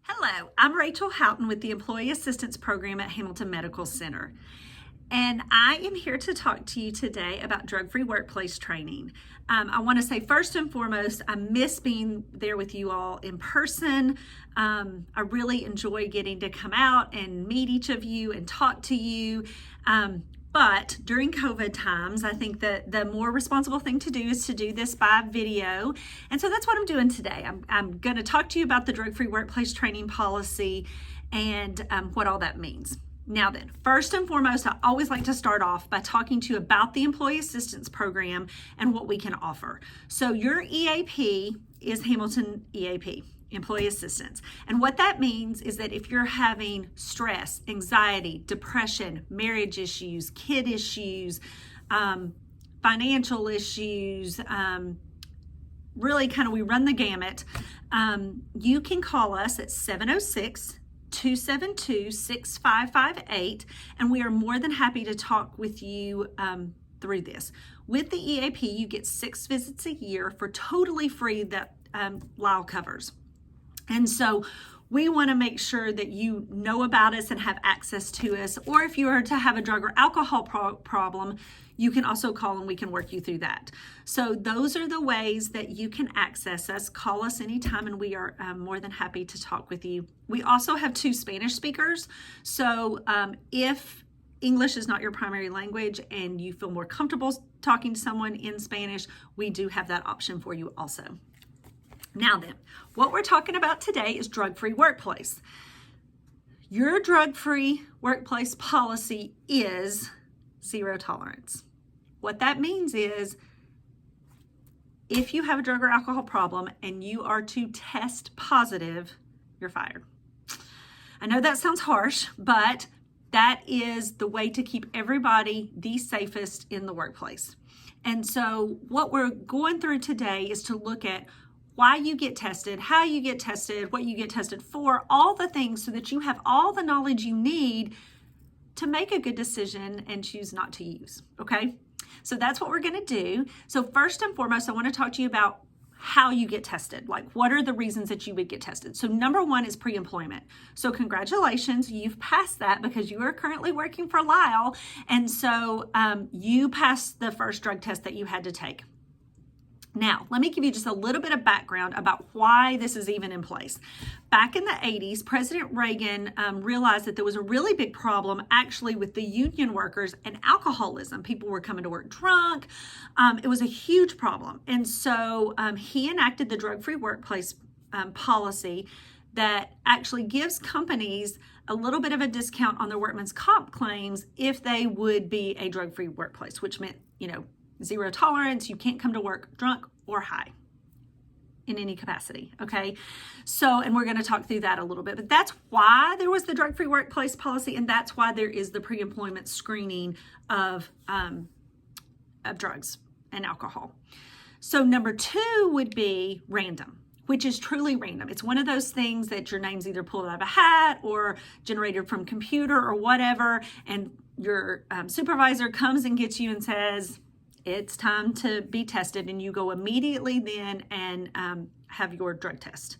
Hello, I'm Rachel Houghton with the Employee Assistance Program at Hamilton Medical Center. And I am here to talk to you today about drug-free workplace training. I want to say first and foremost, I miss being there with you all in person. I really enjoy getting to come out and meet each of you and talk to you. But during COVID times, I think that the more responsible thing to do is to do this by video. And so that's what I'm doing today. I'm going to talk to you about the drug-free workplace training policy and what all that means. Now then, first and foremost, I always like to start off by talking to you about the Employee Assistance Program and what we can offer. So your EAP is Hamilton EAP, Employee Assistance. And what that means is that if you're having stress, anxiety, depression, marriage issues, kid issues, financial issues, really kind of we run the gamut, you can call us at 706-272-6558, and we are more than happy to talk with you through this. With the EAP, you get 6 visits a year for totally free that Lyle covers. And so we want to make sure that you know about us and have access to us, or if you are to have a drug or alcohol problem, you can also call and we can work you through that. So those are the ways that you can access us. Call us anytime and we are more than happy to talk with you. We also have 2 Spanish speakers. So if English is not your primary language and you feel more comfortable talking to someone in Spanish, we do have that option for you also. Now then, what we're talking about today is drug-free workplace. Your drug-free workplace policy is zero tolerance. What that means is if you have a drug or alcohol problem and you are to test positive, you're fired. I know that sounds harsh, but that is the way to keep everybody the safest in the workplace. And so what we're going through today is to look at why you get tested, how you get tested, what you get tested for, all the things so that you have all the knowledge you need to make a good decision and choose not to use, okay? So that's what we're gonna do. So first and foremost, I wanna talk to you about how you get tested, like what are the reasons that you would get tested. So number 1 is pre-employment. So congratulations, you've passed that because you are currently working for Lyle, and so you passed the first drug test that you had to take. Now, let me give you just a little bit of background about why this is even in place. Back in the 80s, President Reagan realized that there was a really big problem actually with the union workers and alcoholism. People were coming to work drunk. It was a huge problem. And so he enacted the drug-free workplace policy that actually gives companies a little bit of a discount on their workman's comp claims if they would be a drug-free workplace, which meant, zero tolerance, you can't come to work drunk or high in any capacity, okay? So, and we're gonna talk through that a little bit, but that's why there was the drug-free workplace policy, and that's why there is the pre-employment screening of drugs and alcohol. So number 2 would be random, which is truly random. It's one of those things that your name's either pulled out of a hat or generated from computer or whatever, and your supervisor comes and gets you and says, it's time to be tested, and you go immediately then and have your drug test.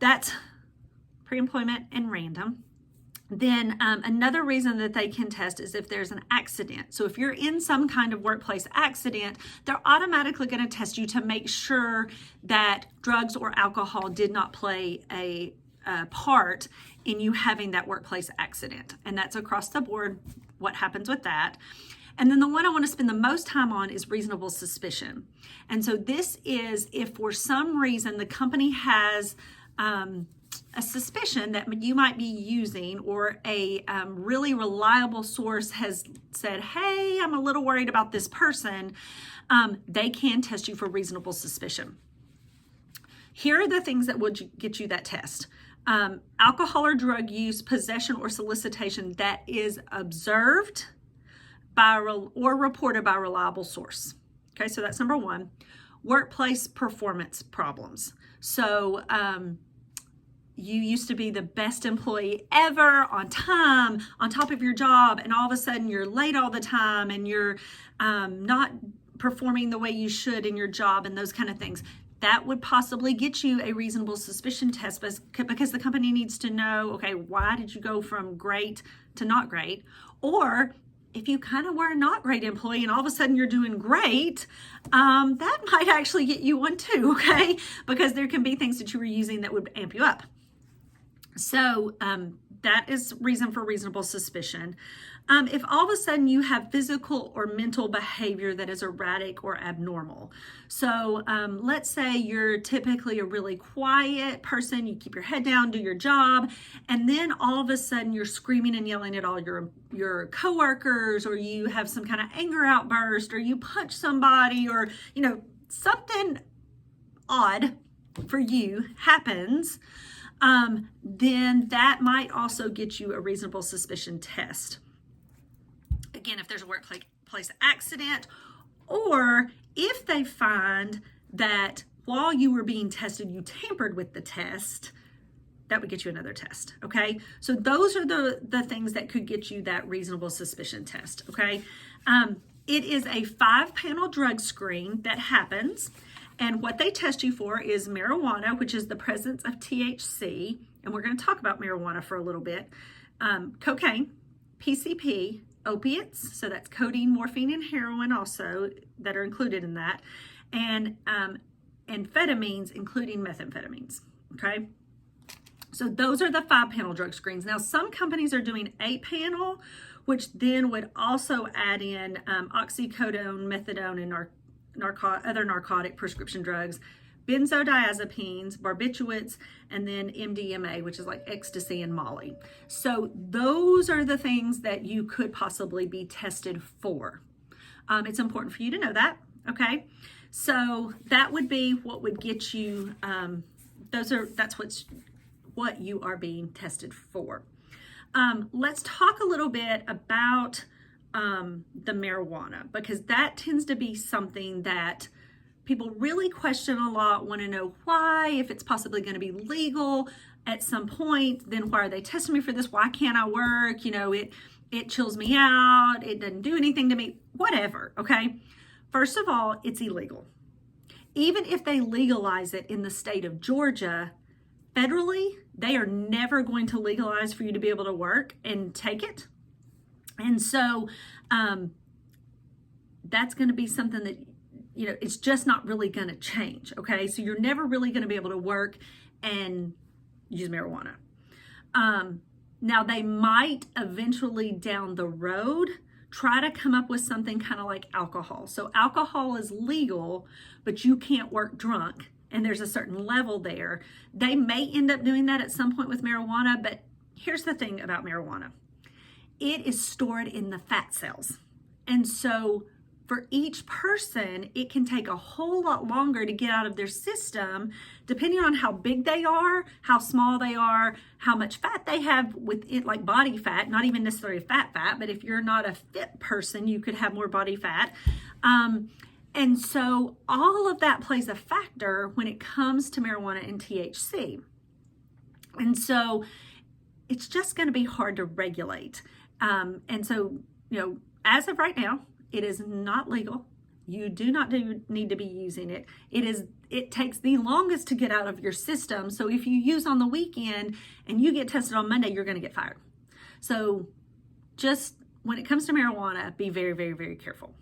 That's pre-employment and random. Then another reason that they can test is if there's an accident. So if you're in some kind of workplace accident, they're automatically going to test you to make sure that drugs or alcohol did not play a part in you having that workplace accident. And that's across the board what happens with that. And then the one I want to spend the most time on is reasonable suspicion. And so this is if for some reason the company has a suspicion that you might be using, or a really reliable source has said, hey, I'm a little worried about this person, they can test you for reasonable suspicion. Here are the things that would get you that test. Alcohol or drug use, possession, or solicitation that is observed by or reported by a reliable source. Okay, so that's number 1. Workplace performance problems. So you used to be the best employee ever, on time, on top of your job, and all of a sudden you're late all the time and you're not performing the way you should in your job and those kind of things. that would possibly get you a reasonable suspicion test because the company needs to know, okay, why did you go from great to not great? Or if you kind of were a not great employee and all of a sudden you're doing great, that might actually get you one too, okay? Because there can be things that you were using that would amp you up. So that is reason for reasonable suspicion. If all of a sudden you have physical or mental behavior that is erratic or abnormal. So let's say you're typically a really quiet person, you keep your head down, do your job, and then all of a sudden you're screaming and yelling at all your coworkers, or you have some kind of anger outburst, or you punch somebody, or something odd for you happens, then that might also get you a reasonable suspicion test. Again, if there's a workplace accident, or if they find that while you were being tested, you tampered with the test, that would get you another test, okay? So those are the things that could get you that reasonable suspicion test, okay? It is a 5-panel drug screen that happens, and what they test you for is marijuana, which is the presence of THC, and we're going to talk about marijuana for a little bit, cocaine, PCP, opiates, so that's codeine, morphine, and heroin also that are included in that, and amphetamines, including methamphetamines, okay? So those are the 5-panel drug screens. Now, some companies are doing 8-panel, which then would also add in oxycodone, methadone, and other narcotic prescription drugs, benzodiazepines, barbiturates, and then MDMA, which is like ecstasy and Molly. So those are the things that you could possibly be tested for. It's important for you to know that, okay? So that would be what would get you, that's what you are being tested for. Let's talk a little bit about the marijuana, because that tends to be something that people really question a lot, want to know why, if it's possibly going to be legal at some point, then why are they testing me for this? Why can't I work? It chills me out. It doesn't do anything to me, whatever, okay? First of all, it's illegal. Even if they legalize it in the state of Georgia, federally, they are never going to legalize for you to be able to work and take it. And so that's going to be something that, it's just not really going to change, okay? So you're never really going to be able to work and use marijuana. Now, they might eventually down the road try to come up with something kind of like alcohol. So alcohol is legal, but you can't work drunk, and there's a certain level there. They may end up doing that at some point with marijuana, but here's the thing about marijuana. It is stored in the fat cells. And so for each person, it can take a whole lot longer to get out of their system, depending on how big they are, how small they are, how much fat they have with it, like body fat, not even necessarily fat, but if you're not a fit person, you could have more body fat. And so all of that plays a factor when it comes to marijuana and THC. And so it's just going to be hard to regulate. And so, as of right now, it is not legal. You do not need to be using it. It takes the longest to get out of your system. So if you use on the weekend and you get tested on Monday, you're going to get fired. So just when it comes to marijuana, be very, very, very careful.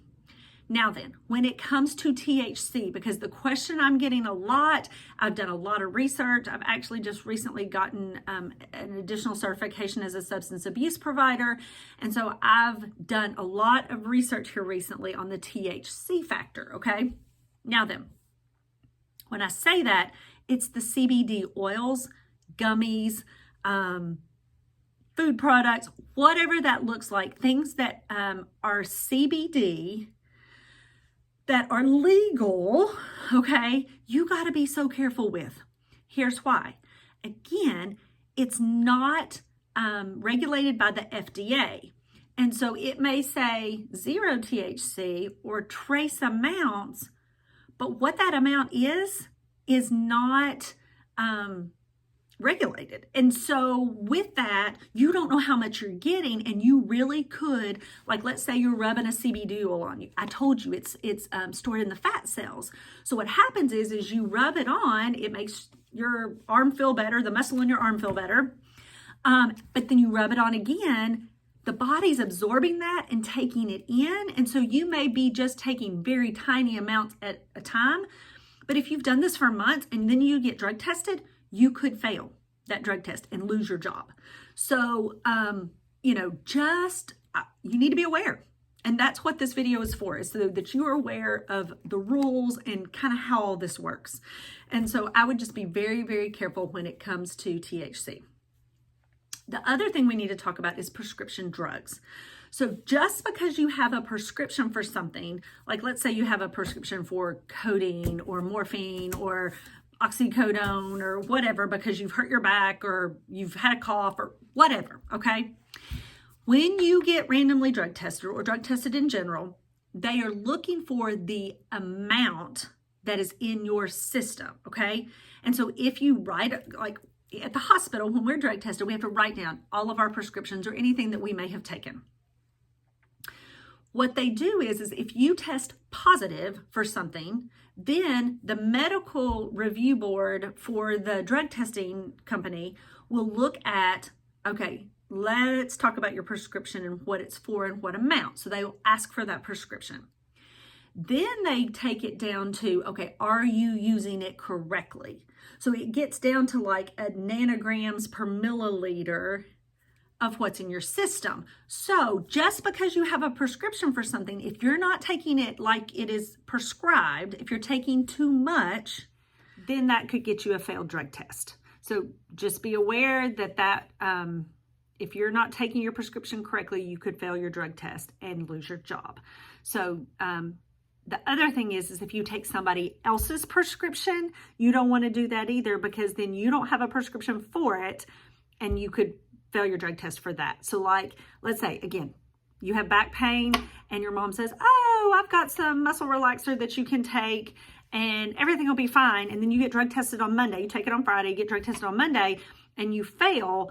Now then, when it comes to THC, because the question I'm getting a lot, I've done a lot of research. I've actually just recently gotten an additional certification as a substance abuse provider. And so I've done a lot of research here recently on the THC factor, okay? Now then, when I say that, it's the CBD oils, gummies, food products, whatever that looks like, things that are CBD, that are legal, okay, you got to be so careful with. Here's why. Again, it's not regulated by the FDA. And so it may say 0 THC or trace amounts, but what that amount is not regulated. And so with that, you don't know how much you're getting, and you really could, like, let's say you're rubbing a CBD oil on you. I told you it's stored in the fat cells. So what happens is you rub it on, it makes your arm feel better, the muscle in your arm feel better. But then you rub it on again, the body's absorbing that and taking it in. And so you may be just taking very tiny amounts at a time. But if you've done this for months and then you get drug tested, you could fail that drug test and lose your job. So, you need to be aware. And that's what this video is for, is so that you are aware of the rules and kind of how all this works. And so I would just be very, very careful when it comes to THC. The other thing we need to talk about is prescription drugs. So just because you have a prescription for something, like let's say you have a prescription for codeine or morphine or oxycodone or whatever because you've hurt your back or you've had a cough or whatever, okay? When you get randomly drug tested or drug tested in general, they are looking for the amount that is in your system, okay? And so if you write, like at the hospital, when we're drug tested, we have to write down all of our prescriptions or anything that we may have taken. What they do is if you test positive for something, then the medical review board for the drug testing company will look at, okay, let's talk about your prescription and what it's for and what amount. So they will ask for that prescription. Then they take it down to, okay, are you using it correctly? So it gets down to like a nanograms per milliliter of what's in your system. So just because you have a prescription for something, if you're not taking it like it is prescribed, if you're taking too much, then that could get you a failed drug test. So just be aware that if you're not taking your prescription correctly, you could fail your drug test and lose your job. So the other thing is if you take somebody else's prescription, you don't want to do that either, because then you don't have a prescription for it and you could fail your drug test for that. So like, let's say, again, you have back pain and your mom says, oh, I've got some muscle relaxer that you can take and everything will be fine. And then you get drug tested on Monday, you take it on Friday, you get drug tested on Monday and you fail,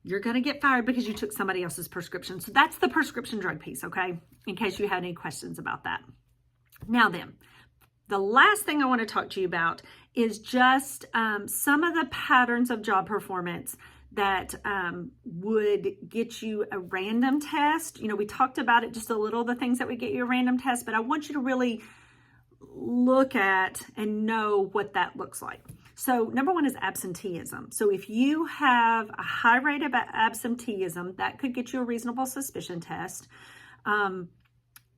you're going to get fired because you took somebody else's prescription. So that's the prescription drug piece, okay? In case you had any questions about that. Now then, the last thing I want to talk to you about is just some of the patterns of job performance that would get you a random test. You know, we talked about it just a little, the things that would get you a random test, but I want you to really look at and know what that looks like. So number one is absenteeism. So if you have a high rate of absenteeism, that could get you a reasonable suspicion test,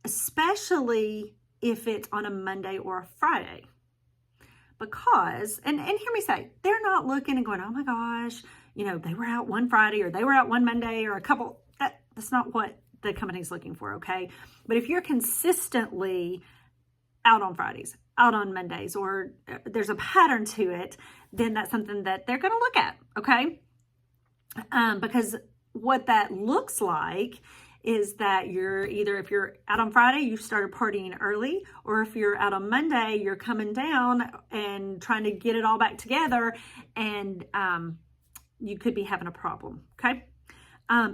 especially if it's on a Monday or a Friday. Because, and hear me say, they're not looking and going, oh my gosh, you know, they were out one Friday or they were out one Monday or a couple. That's not what the company's looking for, okay? But if you're consistently out on Fridays, out on Mondays, or there's a pattern to it, then that's something that they're going to look at, okay? Because what that looks like is that you're either, if you're out on Friday, you started partying early, or if you're out on Monday, you're coming down and trying to get it all back together, and you could be having a problem, okay?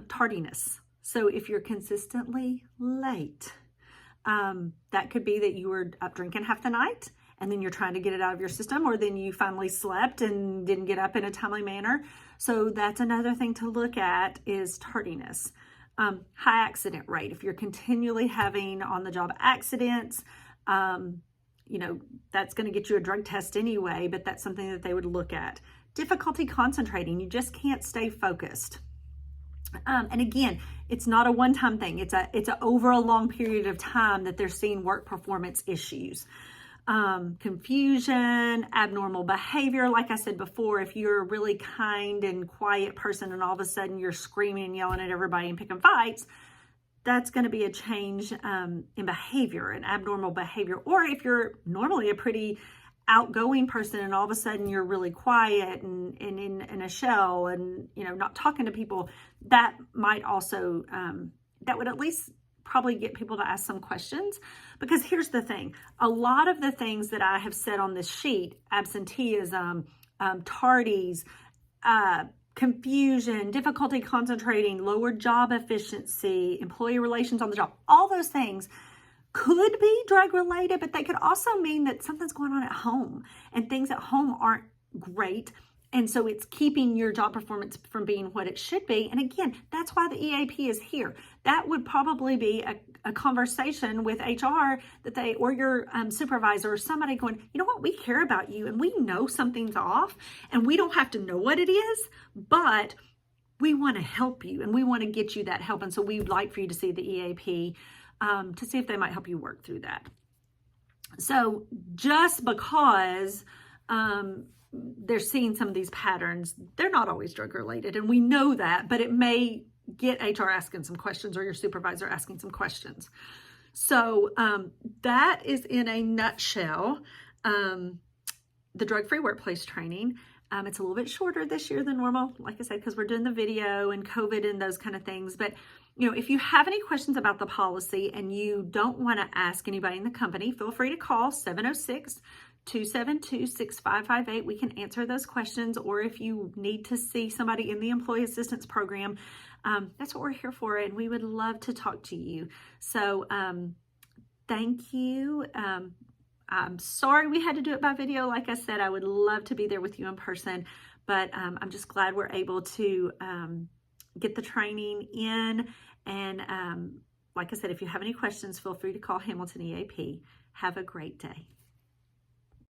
Tardiness. So if you're consistently late, that could be that you were up drinking half the night and then you're trying to get it out of your system, or then you finally slept and didn't get up in a timely manner. So that's another thing to look at, is tardiness. High accident rate. If you're continually having on-the-job accidents, you know, that's going to get you a drug test anyway, but that's something that they would look at. Difficulty concentrating. You just can't stay focused. And again, it's not a one-time thing. It's a over a long period of time that they're seeing work performance issues. Confusion, abnormal behavior. Like I said before, if you're a really kind and quiet person and all of a sudden you're screaming and yelling at everybody and picking fights, that's going to be a change in behavior, an abnormal behavior. Or if you're normally a pretty outgoing person and all of a sudden you're really quiet and in a shell and, you know, not talking to people, that might also, that would at least probably get people to ask some questions. Because here's the thing, a lot of the things that I have said on this sheet, absenteeism, tardies, confusion, difficulty concentrating, lower job efficiency, employee relations on the job, all those things could be drug related, but they could also mean that something's going on at home and things at home aren't great. And so it's keeping your job performance from being what it should be. And again, that's why the EAP is here. That would probably be a conversation with HR that or your supervisor or somebody going, you know what, we care about you and we know something's off and we don't have to know what it is, but we want to help you and we want to get you that help. And so we'd like for you to see the EAP to see if they might help you work through that. So just because they're seeing some of these patterns, they're not always drug related, and we know that, but it may get HR asking some questions or your supervisor asking some questions. So that is in a nutshell the drug-free workplace training. It's a little bit shorter this year than normal, like I said, because we're doing the video and COVID and those kind of things. But you know, if you have any questions about the policy and you don't want to ask anybody in the company, feel free to call 706-272-6558. We can answer those questions. Or if you need to see somebody in the Employee Assistance Program, that's what we're here for, and we would love to talk to you. So thank you. I'm sorry we had to do it by video. Like I said, I would love to be there with you in person, but I'm just glad we're able to get the training in. And like I said, if you have any questions, feel free to call Hamilton EAP. Have a great day.